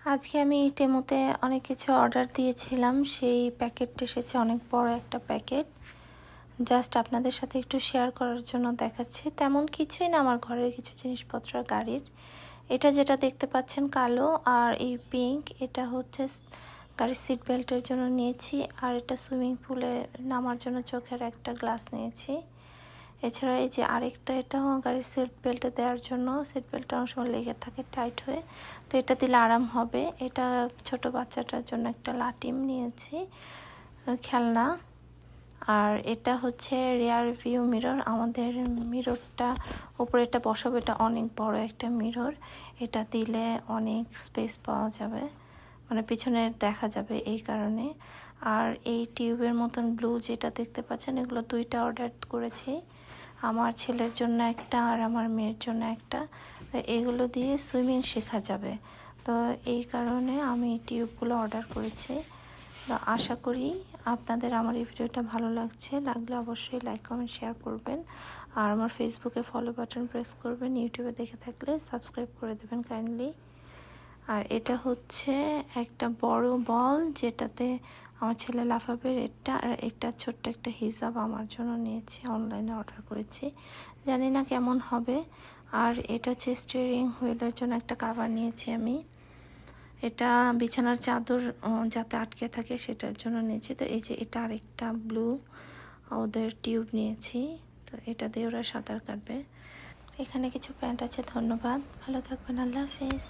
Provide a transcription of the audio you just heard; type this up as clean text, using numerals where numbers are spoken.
আজকে আমি টেমোতে অনেক কিছু অর্ডার দিয়েছিলাম, সেই প্যাকেটটা এসেছে, অনেক বড় একটা প্যাকেট। জাস্ট আপনাদের সাথে একটু শেয়ার করার জন্য দেখাচ্ছি। তেমন কিছুই না, আমার ঘরের কিছু জিনিসপত্র গাড়ির। এটা যেটা দেখতে পাচ্ছেন কালো আর এই পিঙ্ক, এটা হচ্ছে গাড়ির সিট বেল্টের জন্য নিয়েছি। আর এটা সুইমিং পুলে নামার জন্য চোখের একটা গ্লাস নিয়েছি। এছাড়া এই যে আরেকটা, এটাও গাড়ির সিট বেল্টে দেওয়ার জন্য। সিট বেল্টটা অনেক সময় লেগে থাকে টাইট হয়ে, তো এটা দিলে আরাম হবে। এটা ছোট বাচ্চাটার জন্য একটা লাটিম নিয়েছি, খেলনা। আর এটা হচ্ছে রিয়ার ভিউ মিরর। আমাদের মিররটা উপরে এটা বসাবো, এটা অনেক বড় একটা মিরর। এটা দিলে অনেক স্পেস পাওয়া যাবে, মানে পিছনে দেখা যাবে এই কারণে। আর এই টিউবের মতন ব্লু যেটা দেখতে পাচ্ছেন, এগুলো দুইটা অর্ডার করেছি, আমার ছেলের জন্য একটা আর আমার মেয়ের জন্য একটা। এগুলো দিয়ে সুইমিং শেখা যাবে, তো এই কারণে আমি টিউবগুলো অর্ডার করেছি। তো আশা করি আপনাদের আমার এই ভিডিওটা ভালো লাগলে অবশ্যই লাইক কমেন্ট শেয়ার করবেন। আর আমার ফেসবুকে ফলো বাটন প্রেস করবেন, ইউটিউবে দেখে থাকলে সাবস্ক্রাইব করে দেবেন কাইন্ডলি। আর এটা হচ্ছে একটা বড় বল, যেটাতে আমার ছেলে লাফাবে, এটা। আর একটা ছোট্ট একটা হিজাব আমার জন্য নিয়েছি, অনলাইনে অর্ডার করেছি, জানি না কেমন হবে। আর এটা হচ্ছে স্টিয়ারিং হুইলের জন্য একটা কভার নিয়েছি আমি, এটা বিছানার চাদর যাতে আটকে থাকে সেটার জন্য নিয়েছি। তো এই যে এটা আরেকটা ব্লু ওদের টিউব নিয়েছি, তো এটা দিয়ে ওরা সাঁতার কাটবে। এখানে কিছু প্যান্ট আছে। ধন্যবাদ, ভালো থাকবেন, আল্লাহ হাফেজ।